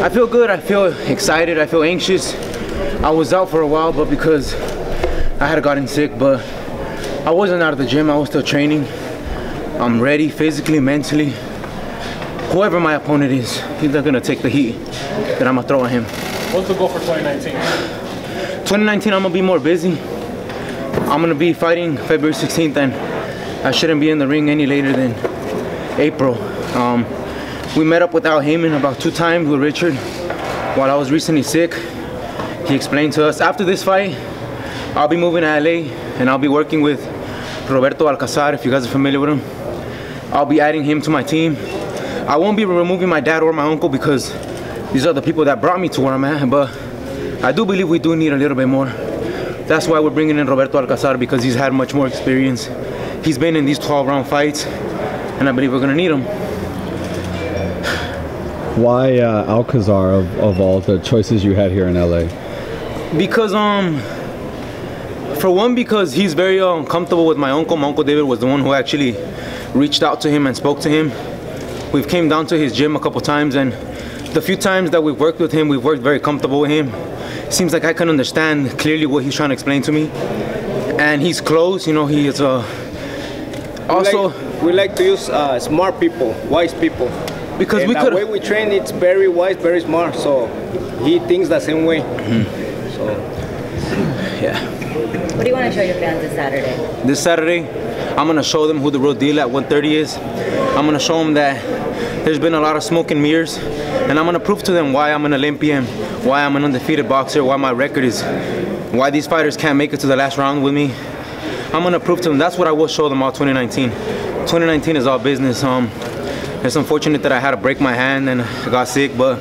I feel good. I feel excited. I feel anxious. I was out for a while, but because I had gotten sick, but I wasn't out of the gym. I was still training. I'm ready physically, mentally. Whoever my opponent is, he's not gonna take the heat that I'm gonna throw at him. What's the goal for 2019? 2019, I'm gonna be more busy. I'm gonna be fighting February 16th, and I shouldn't be in the ring any later than April. We met up with Al Heyman about 2 times with Richard while I was recently sick. He explained to us, after this fight, I'll be moving to LA and I'll be working with Roberto Alcazar, if you guys are familiar with him. I'll be adding him to my team. I won't be removing my dad or my uncle because these are the people that brought me to where I'm at, but I do believe we do need a little bit more. That's why we're bringing in Roberto Alcazar, because he's had much more experience. He's been in these 12-round fights, and I believe we're gonna need him. Why Alcazar of all the choices you had here in LA? Because for one, because he's very comfortable with my uncle. My uncle David was the one who actually reached out to him and spoke to him. We've came down to his gym a couple times, and the few times that we've worked with him, we've worked very comfortable with him. Seems like I can understand clearly what he's trying to explain to me, and he's close. You know, he is also. We like to use smart people, wise people. Because and we could. The way we train, it's very wise, very smart. So he thinks the same way. So yeah. What do you want to show your fans this Saturday? This Saturday, I'm gonna show them who the real deal at 130 is. I'm gonna show them that there's been a lot of smoke and mirrors, and I'm gonna prove to them why I'm an Olympian, why I'm an undefeated boxer, why my record is, why these fighters can't make it to the last round with me. I'm gonna prove to them. That's what I will show them all 2019. 2019 is all business. It's unfortunate that I had to break my hand and I got sick, but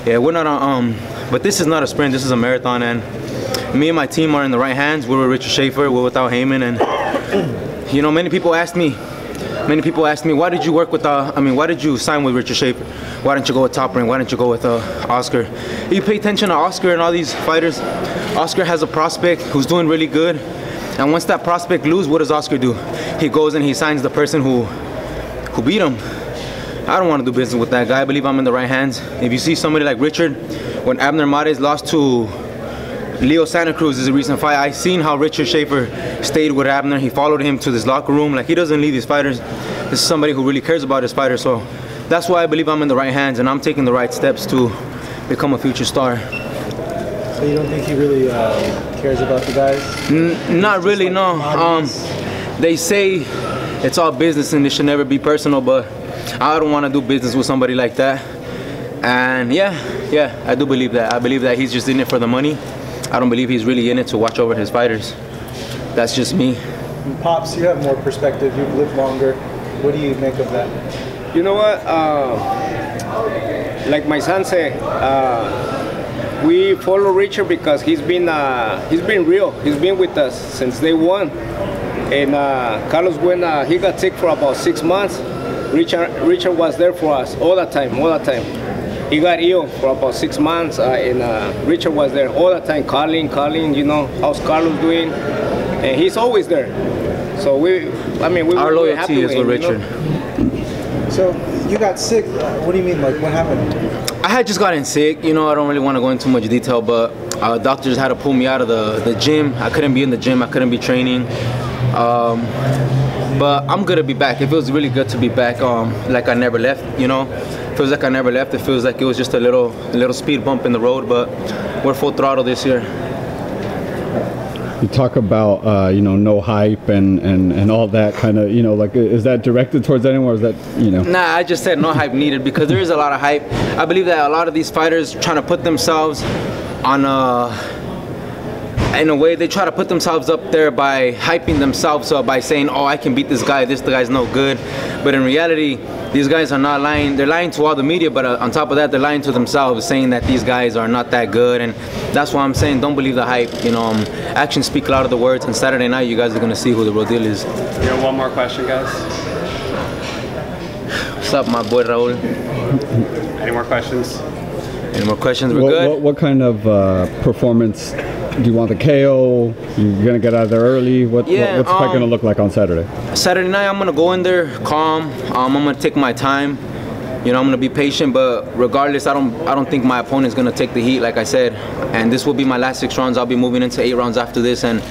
yeah, we're not but this is not a sprint, this is a marathon, and me and my team are in the right hands. We're with Richard Schaefer, we're with Al Heyman, and you know, many people ask me, why did you work with, why did you sign with Richard Schaefer? Why didn't you go with Top Rank? Why didn't you go with Oscar? You pay attention to Oscar and all these fighters. Oscar has a prospect who's doing really good, and once that prospect loses, what does Oscar do? He goes and he signs the person who beat him. I don't want to do business with that guy. I believe I'm in the right hands. If you see somebody like Richard, when Abner Mares lost to Leo Santa Cruz is a recent fight, I seen how Richard Schaefer stayed with Abner. He followed him to this locker room. Like, he doesn't leave his fighters. This is somebody who really cares about his fighters. So that's why I believe I'm in the right hands and I'm taking the right steps to become a future star. So you don't think he really cares about the guys? Not really, no. They say it's all business and it should never be personal, but I don't want to do business with somebody like that. And yeah, I do believe that. I believe that he's just in it for the money. I don't believe he's really in it to watch over his fighters. That's just me. Pops, you have more perspective. You've lived longer. What do you make of that? you know what? Like my son said, we follow Richard because he's been real. He's been with us since day one. And Karlos, when he got sick for about 6 months, Richard was there for us all the time. He got ill for about 6 months, and Richard was there all the time, calling, you know, how's Karlos doing? And he's always there. So our loyalty is with Richard. You know? So you got sick. What do you mean? Like, what happened? I had just gotten sick. You know, I don't really want to go into much detail, but doctors had to pull me out of the gym. I couldn't be in the gym. I couldn't be training. But I'm good to be back. It feels really good to be back. Like I never left. You know, it feels like I never left. It feels like it was just a little speed bump in the road. But we're full throttle this year. You talk about you know, no hype and all that kind of, you know, like, is that directed towards anyone, or is that, you know? Nah, I just said no hype needed because there is a lot of hype. I believe that a lot of these fighters trying to put themselves on in a way, they try to put themselves up there by hyping themselves up by saying, oh, I can beat this guy, this guy's no good. But in reality, these guys are not lying. They're lying to all the media, but on top of that, they're lying to themselves, saying that these guys are not that good. And that's why I'm saying, don't believe the hype. You know, actions speak louder than words. And Saturday night, you guys are gonna see who the real deal is. You have one more question, guys? What's up, my boy Raul? Any more questions? Any more questions? We're good. What kind of performance? Do you want the KO? You're gonna get out of there early? What's the fight gonna look like on Saturday? Saturday night, I'm gonna go in there calm. I'm gonna take my time. You know, I'm gonna be patient, but regardless, I don't think my opponent's gonna take the heat, like I said. And this will be my last 6 rounds. I'll be moving into 8 rounds after this, and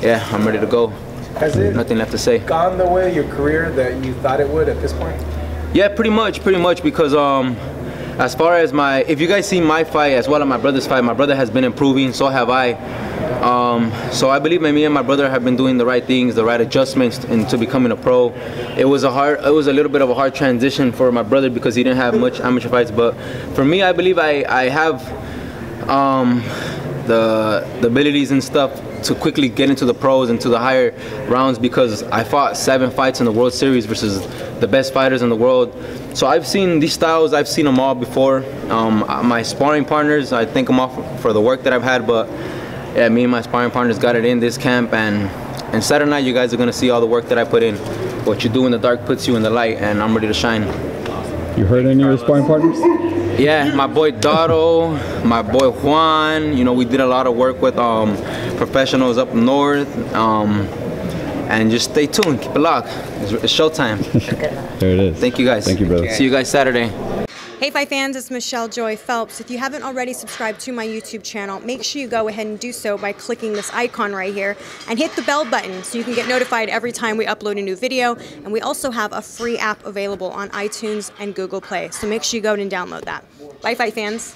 yeah, I'm ready to go. Has it Nothing left to say. gone the way of your career that you thought it would at this point? Yeah, pretty much, because as far as if you guys see my fight as well as my brother's fight, my brother has been improving, so have I. So I believe me and my brother have been doing the right things, the right adjustments into becoming a pro. It was a little bit of a hard transition for my brother because he didn't have much amateur fights, but for me, I believe I have the abilities and stuff to quickly get into the pros and to the higher rounds because I fought 7 fights in the World Series versus the best fighters in the world. So I've seen these styles, I've seen them all before. My sparring partners, I thank them all for the work that I've had, but yeah, me and my sparring partners got it in this camp, and Saturday night you guys are gonna see all the work that I put in. What you do in the dark puts you in the light, and I'm ready to shine. You heard any of your sparring partners? Yeah, my boy Dotto, my boy Juan, you know, we did a lot of work with professionals up north, and just stay tuned, keep it locked. It's showtime. There it is. Thank you guys. Thank you, brother. See you guys Saturday. Hey Fight fans, it's Michelle Joy Phelps. If you haven't already subscribed to my YouTube channel, make sure you go ahead and do so by clicking this icon right here and hit the bell button so you can get notified every time we upload a new video. And we also have a free app available on iTunes and Google Play, so make sure you go and download that. Bye Fight fans.